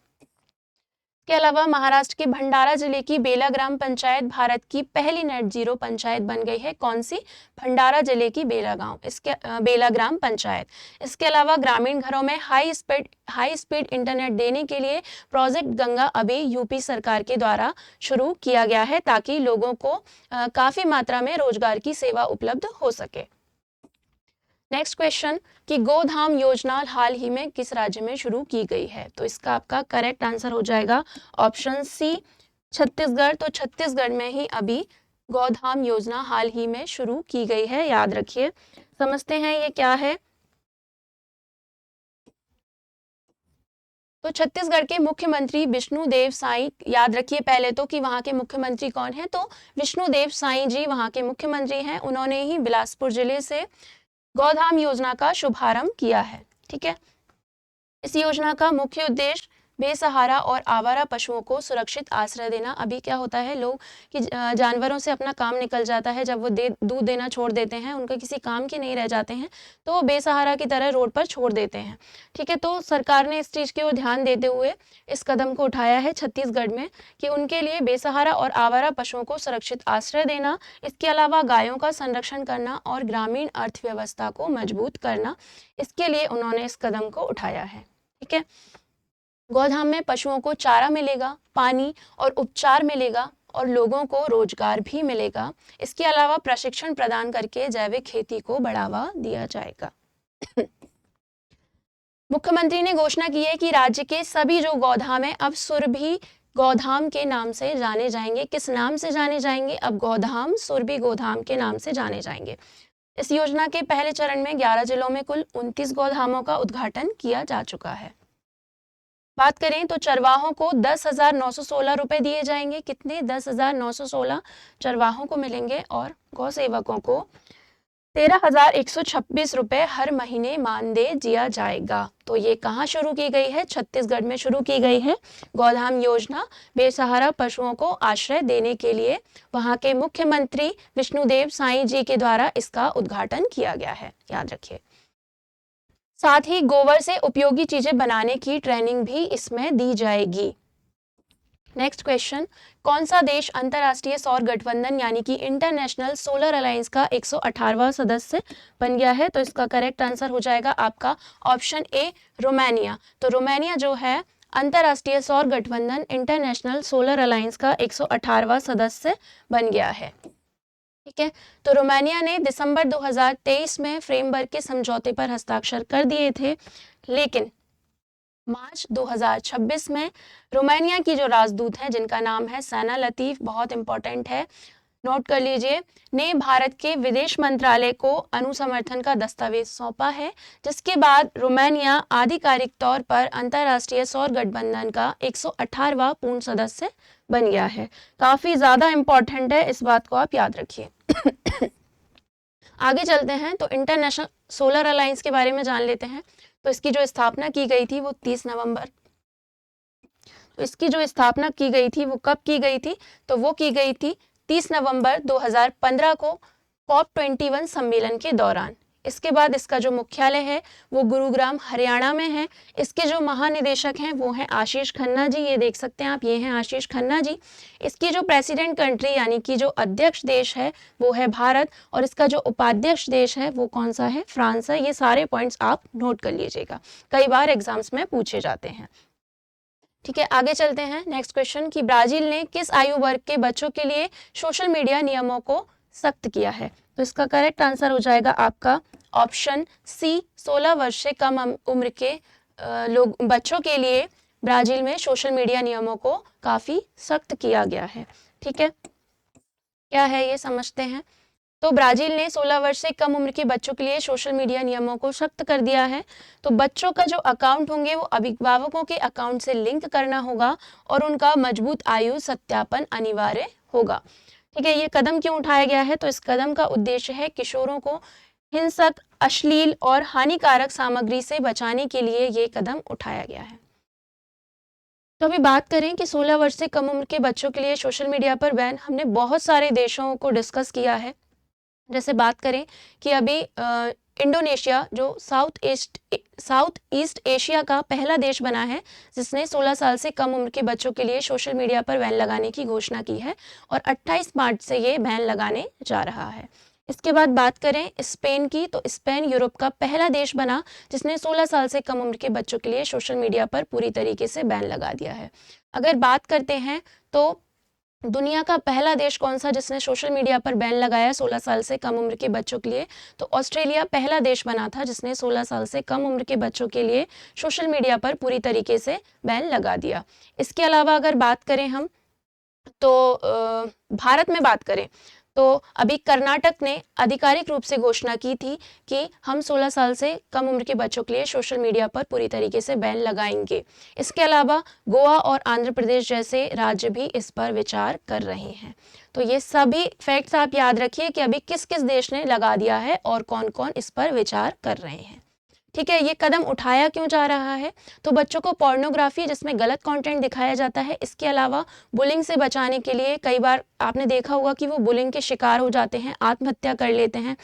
के अलावा महाराष्ट्र के भंडारा जिले की बेला ग्राम पंचायत भारत की पहली नेट जीरो पंचायत बन गई है। कौन सी? भंडारा जिले की बेला ग्राम पंचायत। इसके अलावा ग्रामीण घरों में हाई स्पीड इंटरनेट देने के लिए प्रोजेक्ट गंगा अभी यूपी सरकार के द्वारा शुरू किया गया है, ताकि लोगों को काफी मात्रा में रोजगार की सेवा उपलब्ध हो सके। नेक्स्ट क्वेश्चन कि गोधाम योजना हाल ही में किस राज्य में शुरू की गई है? तो इसका आपका करेक्ट आंसर हो जाएगा ऑप्शन सी, छत्तीसगढ़। तो छत्तीसगढ़ में ही अभी गोधाम योजना हाल ही में शुरू की गई है, याद रखिए। समझते हैं ये क्या है। तो छत्तीसगढ़ के मुख्यमंत्री विष्णुदेव साई, याद रखिए पहले तो कि वहाँ के मुख्यमंत्री कौन है, तो विष्णुदेव साई जी वहाँ के मुख्यमंत्री हैं। उन्होंने ही बिलासपुर जिले से गोधाम योजना का शुभारंभ किया है। ठीक है, इस योजना का मुख्य उद्देश्य बेसहारा और आवारा पशुओं को सुरक्षित आश्रय देना। अभी क्या होता है, लोग कि जानवरों से अपना काम निकल जाता है, जब वो दूध देना छोड़ देते हैं, उनके किसी काम के नहीं रह जाते हैं, तो वो बेसहारा की तरह रोड पर छोड़ देते हैं। ठीक है, तो सरकार ने इस चीज़ की ओर ध्यान देते हुए इस कदम को उठाया है छत्तीसगढ़ में कि उनके लिए बेसहारा और आवारा पशुओं को सुरक्षित आश्रय देना, इसके अलावा गायों का संरक्षण करना और ग्रामीण अर्थव्यवस्था को मजबूत करना, इसके लिए उन्होंने इस कदम को उठाया है। ठीक है, गोधाम में पशुओं को चारा मिलेगा, पानी और उपचार मिलेगा और लोगों को रोजगार भी मिलेगा। इसके अलावा प्रशिक्षण प्रदान करके जैविक खेती को बढ़ावा दिया जाएगा। मुख्यमंत्री ने घोषणा की है कि राज्य के सभी जो गोधाम है अब सुरभि गोधाम के नाम से जाने जाएंगे। किस नाम से जाने जाएंगे? अब गोधाम सुरभि गोधाम के नाम से जाने जाएंगे। इस योजना के पहले चरण में 11 जिलों में कुल 29 गोधामों का उद्घाटन किया जा चुका है। बात करें तो चरवाहों को 10,916 रुपए दिए जाएंगे। कितने? 10,916 चरवाहों को मिलेंगे और गौ सेवकों को 13,126 रुपए हर महीने मानदेय दिया जाएगा। तो ये कहाँ शुरू की गई है? छत्तीसगढ़ में शुरू की गई है गोधाम योजना, बेसहारा पशुओं को आश्रय देने के लिए वहाँ के मुख्यमंत्री विष्णुदेव साई जी के द्वारा इसका उद्घाटन किया गया है, याद रखिए। साथ ही गोबर से उपयोगी चीजें बनाने की ट्रेनिंग भी इसमें दी जाएगी। नेक्स्ट क्वेश्चन, कौन सा देश अंतरराष्ट्रीय सौर गठबंधन यानी कि इंटरनेशनल सोलर अलायंस का 118वां सदस्य बन गया है? तो इसका करेक्ट आंसर हो जाएगा आपका ऑप्शन ए, रोमानिया। तो रोमानिया जो है अंतर्राष्ट्रीय सौर गठबंधन इंटरनेशनल सोलर अलायंस का 118वां सदस्य बन गया है। ठीक है, तो रोमानिया ने दिसंबर 2023 में फ्रेमवर्क के समझौते पर हस्ताक्षर कर दिए थे, लेकिन मार्च 2026 में रोमानिया की जो राजदूत हैं, जिनका नाम है सैना लतीफ, बहुत इंपॉर्टेंट है, नोट कर लीजिए, ने भारत के विदेश मंत्रालय को अनुसमर्थन का दस्तावेज सौंपा है, जिसके बाद रोमानिया आधिकारिक तौर पर अंतर्राष्ट्रीय सौर गठबंधन का 118वां पूर्ण सदस्य बन गया है। काफी ज्यादा इंपॉर्टेंट है, इस बात को आप याद रखिए। आगे चलते हैं तो इंटरनेशनल सोलर अलायंस के बारे में जान लेते हैं। तो इसकी जो स्थापना की गई थी वो 30 नवंबर, तो इसकी जो स्थापना की गई थी वो कब की गई थी, तो वो की गई थी 30 नवंबर 2015 को COP21 सम्मेलन के दौरान। इसके बाद इसका जो मुख्यालय है वो गुरुग्राम हरियाणा में है। इसके जो महानिदेशक हैं वो हैं आशीष खन्ना जी, ये देख सकते हैं आप, ये हैं आशीष खन्ना जी। इसकी जो प्रेसिडेंट कंट्री यानी कि जो अध्यक्ष देश है वो है भारत, और इसका जो उपाध्यक्ष देश है वो कौन सा है, फ्रांस है। ये सारे पॉइंट्स आप नोट कर लीजिएगा, कई बार एग्जाम्स में पूछे जाते हैं। ठीक है, आगे चलते हैं नेक्स्ट क्वेश्चन कि ब्राजील ने किस आयु वर्ग के बच्चों के लिए सोशल मीडिया नियमों को सख्त किया है। तो इसका करेक्ट आंसर हो जाएगा आपका ऑप्शन सी, 16 वर्ष से कम उम्र के बच्चों के लिए ब्राजील में सोशल मीडिया नियमों को काफी सख्त किया गया है। ठीक है, क्या है ये समझते हैं। तो ब्राजील ने 16 वर्ष से कम उम्र के बच्चों के लिए सोशल मीडिया नियमों को सख्त कर दिया है। तो बच्चों का जो अकाउंट होंगे वो अभिभावकों के अकाउंट से लिंक करना होगा और उनका मजबूत आयु सत्यापन अनिवार्य होगा। ठीक है, ये कदम क्यों उठाया गया है, तो इस कदम का उद्देश्य है किशोरों को हिंसक, अश्लील और हानिकारक सामग्री से बचाने के लिए ये कदम उठाया गया है। तो अभी बात करें कि 16 वर्ष से कम उम्र के बच्चों के लिए सोशल मीडिया पर बैन, हमने बहुत सारे देशों को डिस्कस किया है। जैसे बात करें कि अभी इंडोनेशिया जो साउथ ईस्ट एशिया का पहला देश बना है जिसने 16 साल से कम उम्र के बच्चों के लिए सोशल मीडिया पर बैन लगाने की घोषणा की है और 28 मार्च से ये बैन लगाने जा रहा है। इसके बाद बात करें स्पेन की, तो स्पेन यूरोप का पहला देश बना जिसने 16 साल से कम उम्र के बच्चों के लिए सोशल मीडिया पर पूरी तरीके से बैन लगा दिया है। अगर बात करते हैं तो दुनिया का पहला देश कौन सा जिसने सोशल मीडिया पर बैन लगाया 16 साल से कम उम्र के बच्चों के लिए, तो ऑस्ट्रेलिया पहला देश बना था जिसने 16 साल से कम उम्र के बच्चों के लिए सोशल मीडिया पर पूरी तरीके से बैन लगा दिया। इसके अलावा अगर बात करें हम तो भारत में बात करें तो अभी कर्नाटक ने आधिकारिक रूप से घोषणा की थी कि हम 16 साल से कम उम्र के बच्चों के लिए सोशल मीडिया पर पूरी तरीके से बैन लगाएंगे। इसके अलावा गोवा और आंध्र प्रदेश जैसे राज्य भी इस पर विचार कर रहे हैं। तो ये सभी फैक्ट्स आप याद रखिए कि अभी किस किस देश ने लगा दिया है और कौन कौन इस पर विचार कर रहे हैं। ठीक है, ये कदम उठाया क्यों जा रहा है, तो बच्चों को पोर्नोग्राफी जिसमें गलत कंटेंट दिखाया जाता है, इसके अलावा बुलिंग से बचाने के लिए कई बार आपने देखा होगा कि वो बुलिंग के शिकार हो जाते हैं, आत्महत्या कर लेते हैं।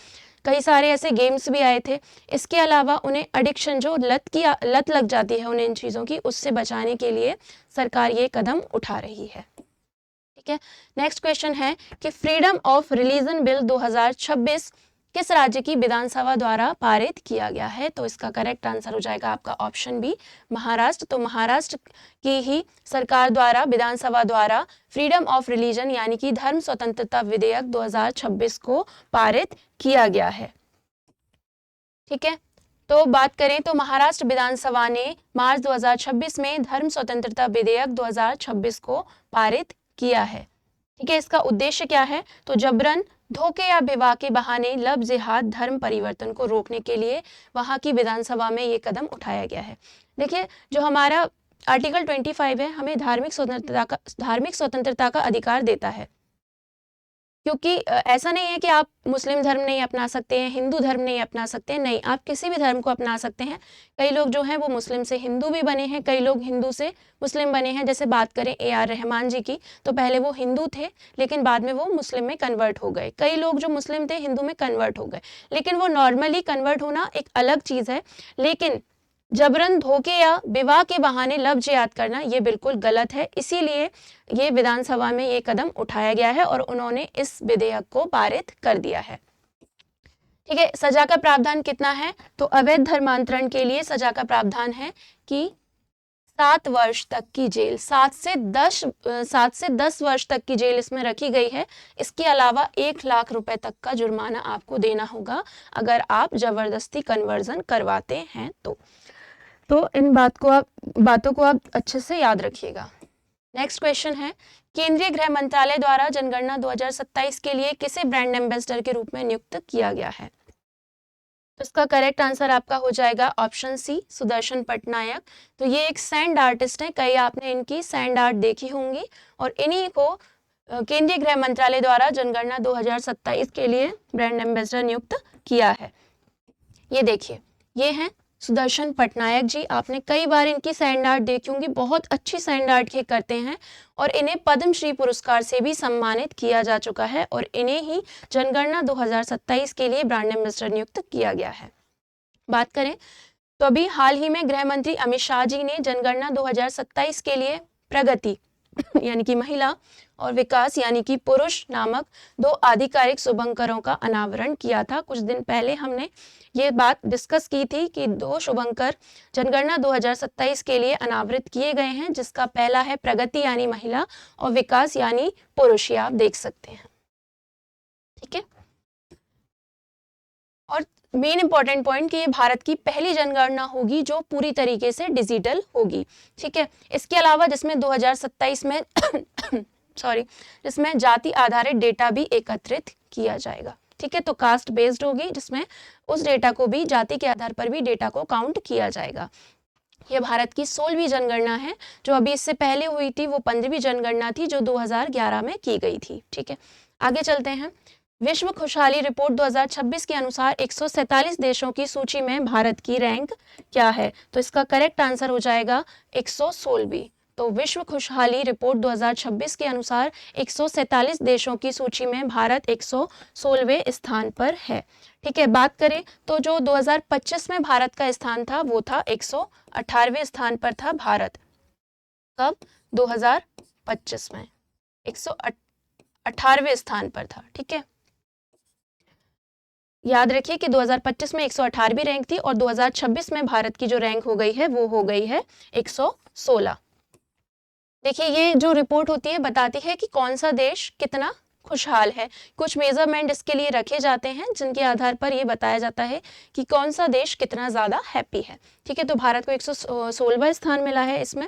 कई सारे ऐसे गेम्स भी आए थे। इसके अलावा उन्हें एडिक्शन जो लत लग जाती है उन्हें इन चीज़ों की, उससे बचाने के लिए सरकार ये कदम उठा रही है। ठीक है, नेक्स्ट क्वेश्चन है कि फ्रीडम ऑफ रिलीजन बिल 2026 किस राज्य की विधानसभा द्वारा पारित किया गया है, तो इसका करेक्ट आंसर हो जाएगा आपका ऑप्शन बी, महाराष्ट्र। तो महाराष्ट्र की ही सरकार द्वारा विधानसभा द्वारा फ्रीडम ऑफ रिलीजन यानी कि धर्म स्वतंत्रता विधेयक 2026 को पारित किया गया है। ठीक है, तो बात करें तो महाराष्ट्र विधानसभा ने मार्च 2026 में धर्म स्वतंत्रता विधेयक 2026 को पारित किया है। ठीक है, इसका उद्देश्य क्या है, तो जबरन, धोखे या विवाह के बहाने लव जिहाद धर्म परिवर्तन को रोकने के लिए वहां की विधानसभा में ये कदम उठाया गया है। देखिए, जो हमारा आर्टिकल 25 है हमें धार्मिक स्वतंत्रता का अधिकार देता है, क्योंकि ऐसा नहीं है कि आप मुस्लिम धर्म नहीं अपना सकते हैं, हिंदू धर्म नहीं अपना सकते हैं, नहीं, आप किसी भी धर्म को अपना सकते हैं। कई लोग जो हैं वो मुस्लिम से हिंदू भी बने हैं, कई लोग हिंदू से मुस्लिम बने हैं। जैसे बात करें AR रहमान जी की, तो पहले वो हिंदू थे लेकिन बाद में वो मुस्लिम में कन्वर्ट हो गए। कई लोग जो मुस्लिम थे हिंदू में कन्वर्ट हो गए, लेकिन वो नॉर्मली कन्वर्ट होना एक अलग चीज़ है, लेकिन जबरन, धोखे या विवाह के बहाने लव जिहाद करना ये बिल्कुल गलत है। इसीलिए ये विधानसभा में ये कदम उठाया गया है और उन्होंने इस विधेयक को पारित कर दिया है। ठीक है, सजा का प्रावधान कितना है, तो अवैध धर्मांतरण के लिए सजा का प्रावधान है कि 7 वर्ष तक की जेल, 7 से 10 वर्ष तक की जेल इसमें रखी गई है। इसके अलावा 1 लाख रुपए तक का जुर्माना आपको देना होगा अगर आप जबरदस्ती कन्वर्जन करवाते हैं तो इन बातों को आप अच्छे से याद रखिएगा। नेक्स्ट क्वेश्चन है, केंद्रीय गृह मंत्रालय द्वारा जनगणना 2027 के लिए किसे ब्रांड एम्बेसडर के रूप में नियुक्त किया गया है? तो इसका करेक्ट आंसर आपका हो जाएगा ऑप्शन सी, सुदर्शन पटनायक। तो ये एक सैंड आर्टिस्ट है, कई आपने इनकी सैंड आर्ट देखी होंगी और इन्हीं को केंद्रीय गृह मंत्रालय द्वारा जनगणना 2027 के लिए ब्रांड एम्बेसडर नियुक्त किया है। ये देखिए, ये हैं सुदर्शन पटनायक जी। आपने कई बार इनकी सैंड आर्ट देखी होंगी, बहुत अच्छी सैंड आर्ट ये करते हैं और इन्हें पद्मश्री पुरस्कार से भी सम्मानित किया जा चुका है और इन्हें ही जनगणना 2027 के लिए ब्रांड एम्बेसडर नियुक्त किया गया है। बात करें तो अभी हाल ही में गृह मंत्री अमित शाह जी ने जनगणना 2027 के लिए प्रगति यानी कि महिला और विकास यानी कि पुरुष नामक 2 आधिकारिक शुभंकरों का अनावरण किया था। कुछ दिन पहले हमने ये बात डिस्कस की थी कि 2 शुभंकर जनगणना 2027 के लिए अनावृत किए गए हैं, जिसका पहला है प्रगति यानी महिला और विकास यानी पुरुष। ये आप देख सकते हैं, ठीक है। और मेन इंपॉर्टेंट पॉइंट कि ये भारत की पहली जनगणना होगी जो पूरी तरीके से डिजिटल होगी, ठीक है। इसके अलावा जिसमें 2027 में जिसमें जाति आधारित डेटा भी एकत्रित किया जाएगा, ठीक है। तो कास्ट बेस्ड होगी, जिसमें उस डेटा को भी जाति के आधार पर भी डेटा को काउंट किया जाएगा। यह भारत की 16वीं जनगणना है। जो अभी इससे पहले हुई थी वो 15वीं जनगणना थी जो 2011 में की गई थी, ठीक है। आगे चलते हैं। विश्व खुशहाली रिपोर्ट 2026 के अनुसार 147 देशों की सूची में भारत की रैंक क्या है? तो इसका करेक्ट आंसर हो जाएगा 116वीं। तो विश्व खुशहाली रिपोर्ट 2026 के अनुसार 147 देशों की सूची में भारत 116वें स्थान पर है, ठीक है। बात करें तो जो 2025 में भारत का स्थान था वो था 118वें स्थान पर था भारत। कब? 2025 में 118वें स्थान पर था, ठीक है। याद रखिए कि 2025 में 118वीं रैंक थी और 2026 में भारत की जो रैंक हो गई है वो हो गई है 116। देखिए, ये जो रिपोर्ट होती है बताती है कि कौन सा देश कितना खुशहाल है। कुछ मेजरमेंट इसके लिए रखे जाते हैं जिनके आधार पर ये बताया जाता है कि कौन सा देश कितना ज़्यादा हैप्पी है, ठीक है। तो भारत को 116वां स्थान मिला है इसमें।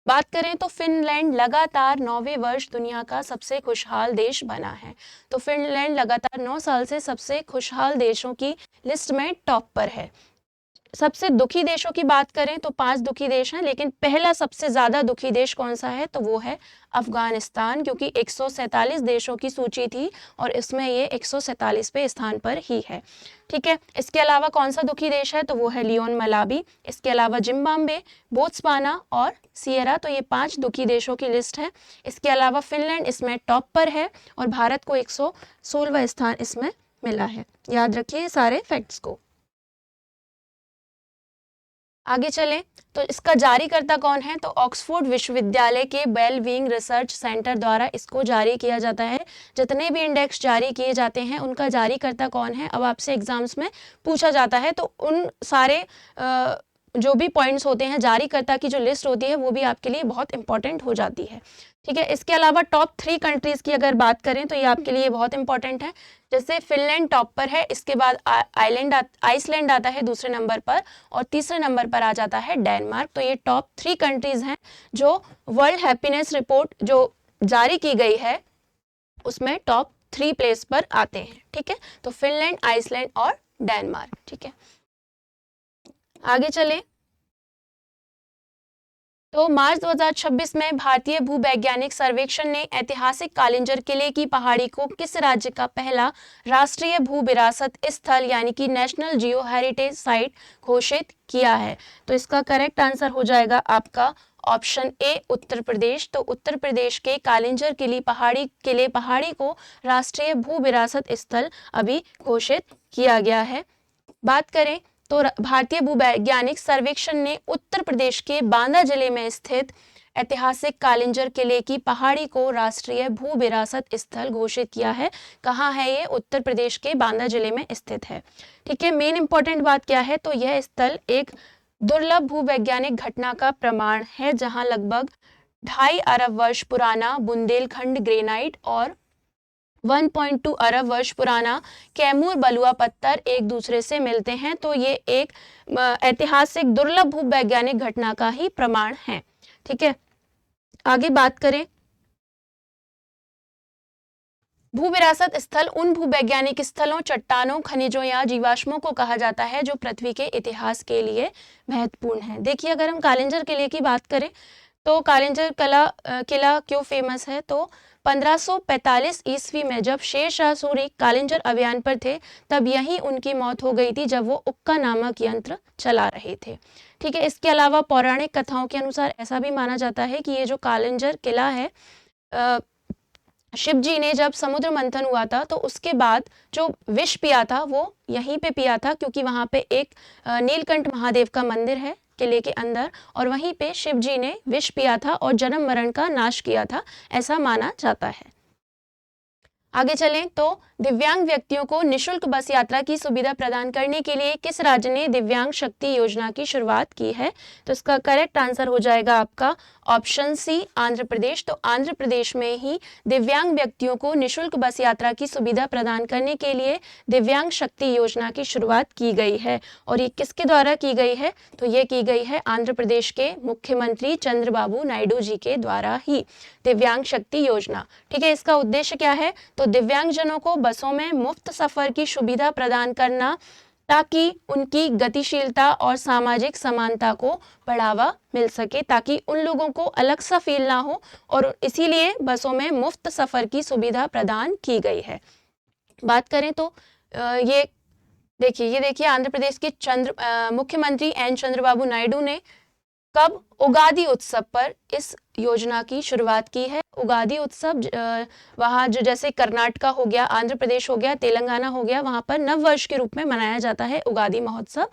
बात करें तो फिनलैंड लगातार 9वें वर्ष दुनिया का सबसे खुशहाल देश बना है। तो फिनलैंड लगातार 9 साल से सबसे खुशहाल देशों की लिस्ट में टॉप पर है। सबसे दुखी देशों की बात करें तो 5 दुखी देश हैं, लेकिन पहला सबसे ज़्यादा दुखी देश कौन सा है? तो वो है अफगानिस्तान, क्योंकि 147 देशों की सूची थी और इसमें ये 147वें स्थान पर ही है, ठीक है। इसके अलावा कौन सा दुखी देश है? तो वो है लियोन मलावी। इसके अलावा जिम्बाब्वे, बोत्सवाना और सियरा। तो ये 5 दुखी देशों की लिस्ट है। इसके अलावा फिनलैंड इसमें टॉप पर है और भारत को 116वां स्थान इसमें मिला है। याद रखिए सारे फैक्ट्स को। आगे चलें तो इसका जारीकर्ता कौन है? तो ऑक्सफोर्ड विश्वविद्यालय के बेलविंग रिसर्च सेंटर द्वारा इसको जारी किया जाता है। जितने भी इंडेक्स जारी किए जाते हैं उनका जारीकर्ता कौन है, अब आपसे एग्जाम्स में पूछा जाता है। तो उन सारे जो भी पॉइंट्स होते हैं, जारीकर्ता की जो लिस्ट होती है वो भी आपके लिए बहुत इंपॉर्टेंट हो जाती है, ठीक है। इसके अलावा टॉप 3 कंट्रीज़ की अगर बात करें तो ये आपके लिए बहुत इंपॉर्टेंट है। जैसे फिनलैंड टॉप पर है, इसके बाद आइसलैंड आता है दूसरे नंबर पर और तीसरे नंबर पर आ जाता है डेनमार्क। तो ये टॉप 3 कंट्रीज़ हैं जो वर्ल्ड हैप्पीनेस रिपोर्ट जो जारी की गई है उसमें टॉप 3 प्लेस पर आते हैं, ठीक है। तो फिनलैंड, आइसलैंड और डेनमार्क, ठीक है। आगे चलें तो मार्च 2026 में भारतीय भूवैज्ञानिक सर्वेक्षण ने ऐतिहासिक कालिंजर किले की पहाड़ी को किस राज्य का पहला राष्ट्रीय भू विरासत स्थल यानी कि नेशनल जियो हेरिटेज साइट घोषित किया है? तो इसका करेक्ट आंसर हो जाएगा आपका ऑप्शन ए, उत्तर प्रदेश। तो उत्तर प्रदेश के कालिंजर किले पहाड़ी को राष्ट्रीय भू विरासत स्थल अभी घोषित किया गया है। बात करें तो भारतीय भूवैज्ञानिक सर्वेक्षण ने उत्तर प्रदेश के बांदा जिले में स्थित ऐतिहासिक कालिंजर किले की पहाड़ी को राष्ट्रीय भू विरासत स्थल घोषित किया है। कहाँ है ये? उत्तर प्रदेश के बांदा जिले में स्थित है, ठीक है। मेन इंपॉर्टेंट बात क्या है? तो यह स्थल एक दुर्लभ भूवैज्ञानिक घटना का प्रमाण है जहां लगभग 2.5 अरब वर्ष पुराना बुंदेलखंड ग्रेनाइट और 1.2 अरब वर्ष पुराना कैमूर बलुआ पत्थर एक दूसरे से मिलते हैं। तो ये एक ऐतिहासिक दुर्लभ भूवैज्ञानिक घटना का ही प्रमाण है। ठीक है, आगे बात करें। भूविरासत स्थल उन भूवैज्ञानिक स्थलों, चट्टानों, खनिजों या जीवाश्मों को कहा जाता है जो पृथ्वी के इतिहास के लिए महत्वपूर्ण है। देखिए, अगर हम कालिंजर किले की बात करें तो कालिंजर किला क्यों फेमस है, तो 1545 ईस्वी में जब शेर शाह सूरी कालिंजर अभियान पर थे तब यहीं उनकी मौत हो गई थी जब वो उक्का नामक यंत्र चला रहे थे। ठीक है, इसके अलावा पौराणिक कथाओं के अनुसार ऐसा भी माना जाता है कि ये जो कालिंजर किला है, शिव जी ने जब समुद्र मंथन हुआ था तो उसके बाद जो विष पिया था वो यहीं पे पिया था, क्योंकि वहां पे एक नीलकंठ महादेव का मंदिर है किले के अंदर, और वहीं पे शिव जी ने विष पिया था और जन्म मरण का नाश किया था, ऐसा माना जाता है। आगे चलें तो दिव्यांग व्यक्तियों को निशुल्क बस यात्रा की सुविधा प्रदान करने के लिए किस राज्य ने दिव्यांग शक्ति योजना की शुरुआत की है, तो इसका करेक्ट आंसर हो जाएगा आपका ऑप्शन सी, आंध्र प्रदेश। तो आंध्र प्रदेश में ही दिव्यांग व्यक्तियों को निशुल्क बस यात्रा की सुविधा प्रदान करने के लिए दिव्यांग शक्ति योजना की शुरुआत की गई है। और ये किसके द्वारा की गई है, तो ये की गई है आंध्र प्रदेश के मुख्यमंत्री चंद्रबाबू नायडू जी के द्वारा ही दिव्यांग शक्ति योजना। ठीक है, इसका उद्देश्य क्या है, तो दिव्यांगजनों को बसों में मुफ्त सफर की सुविधा प्रदान करना ताकि उनकी गतिशीलता और सामाजिक समानता को बढ़ावा मिल सके, ताकि उन लोगों को अलग सा फील ना हो, और इसीलिए बसों में मुफ्त सफर की सुविधा प्रदान की गई है। बात करें तो ये देखिए आंध्र प्रदेश के मुख्यमंत्री एन चंद्रबाबू नायडू ने कब उगादी उत्सव पर इस योजना की शुरुआत की है। उगादी उत्सव वहाँ जो जैसे कर्नाटका हो गया, आंध्र प्रदेश हो गया, तेलंगाना हो गया, वहाँ पर नव वर्ष के रूप में मनाया जाता है उगादी महोत्सव,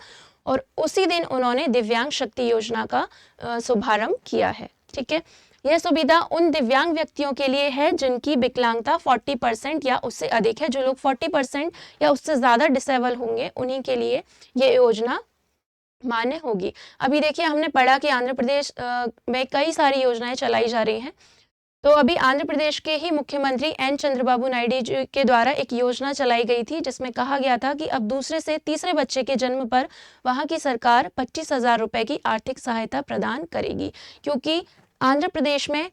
और उसी दिन उन्होंने दिव्यांग शक्ति योजना का शुभारंभ किया है। ठीक है, यह सुविधा उन दिव्यांग व्यक्तियों के लिए है जिनकी विकलांगता 40% या उससे अधिक है। जो लोग 40% या उससे ज़्यादा डिसेबल होंगे उन्हीं के लिए ये योजना मान्य होगी। अभी देखिए, हमने पढ़ा कि आंध्र प्रदेश में कई सारी योजनाएं चलाई जा रही हैं। तो अभी आंध्र प्रदेश के ही मुख्यमंत्री एन चंद्रबाबू नायडू जी के द्वारा एक योजना चलाई गई थी जिसमें कहा गया था कि अब दूसरे से तीसरे बच्चे के जन्म पर वहां की सरकार 25,000 रुपए की आर्थिक सहायता प्रदान करेगी, क्योंकि आंध्र प्रदेश में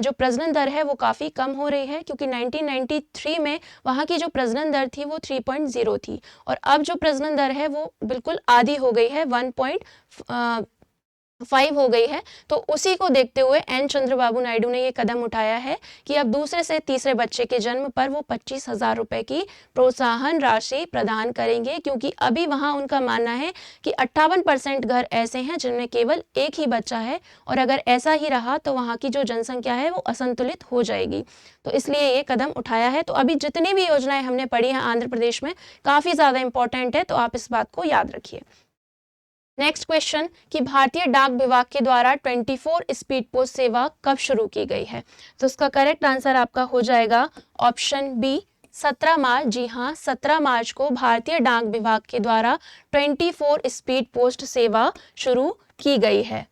जो प्रजनन दर है वो काफ़ी कम हो रही है, क्योंकि 1993 में वहाँ की जो प्रजनन दर थी वो 3.0 थी, और अब जो प्रजनन दर है वो बिल्कुल आधी हो गई है, 1.5 हो गई है। तो उसी को देखते हुए एन चंद्रबाबू नायडू ने ये कदम उठाया है कि अब दूसरे से तीसरे बच्चे के जन्म पर वो 25,000 रुपए की प्रोत्साहन राशि प्रदान करेंगे, क्योंकि अभी वहाँ उनका मानना है कि 58% घर ऐसे हैं जिनमें केवल एक ही बच्चा है, और अगर ऐसा ही रहा तो वहाँ की जो जनसंख्या है वो असंतुलित हो जाएगी। तो इसलिए ये कदम उठाया है। तो अभी जितनी भी योजनाएं हमने पढ़ी हैं आंध्र प्रदेश में काफ़ी ज़्यादा इंपॉर्टेंट है, तो आप इस बात को याद रखिए। नेक्स्ट क्वेश्चन कि भारतीय डाक विभाग के द्वारा 24 स्पीड पोस्ट सेवा कब शुरू की गई है, तो उसका करेक्ट आंसर आपका हो जाएगा ऑप्शन बी, 17 मार्च। जी हाँ, 17 मार्च को भारतीय डाक विभाग के द्वारा 24 स्पीड पोस्ट सेवा शुरू की गई है।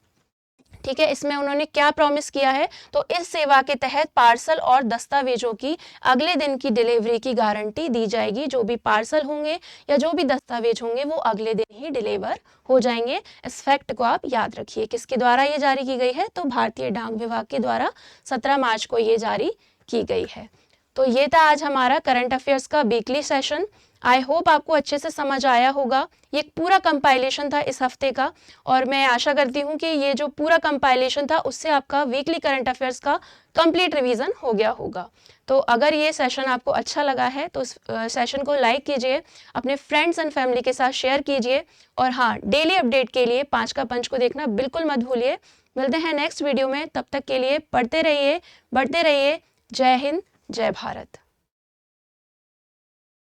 ठीक है, इसमें उन्होंने क्या प्रॉमिस किया है, तो इस सेवा के तहत पार्सल और दस्तावेजों की अगले दिन की डिलीवरी की गारंटी दी जाएगी। जो भी पार्सल होंगे या जो भी दस्तावेज होंगे वो अगले दिन ही डिलीवर हो जाएंगे। इस फैक्ट को आप याद रखिए। किसके द्वारा ये जारी की गई है, तो भारतीय डाक विभाग के द्वारा 17 मार्च को ये जारी की गई है। तो ये था आज हमारा करंट अफेयर्स का वीकली सेशन। आई होप आपको अच्छे से समझ आया होगा। ये पूरा कंपाइलेशन था इस हफ्ते का, और मैं आशा करती हूँ कि ये जो पूरा कंपाइलेशन था उससे आपका वीकली करंट अफेयर्स का कंप्लीट रिवीजन हो गया होगा। तो अगर ये सेशन आपको अच्छा लगा है तो इस सेशन को लाइक कीजिए, अपने फ्रेंड्स एंड फैमिली के साथ शेयर कीजिए, और हाँ, डेली अपडेट के लिए 5 का पंच को देखना बिल्कुल मत भूलिए। मिलते हैं नेक्स्ट वीडियो में, तब तक के लिए पढ़ते रहिए, बढ़ते रहिए। जय हिंद, जय भारत।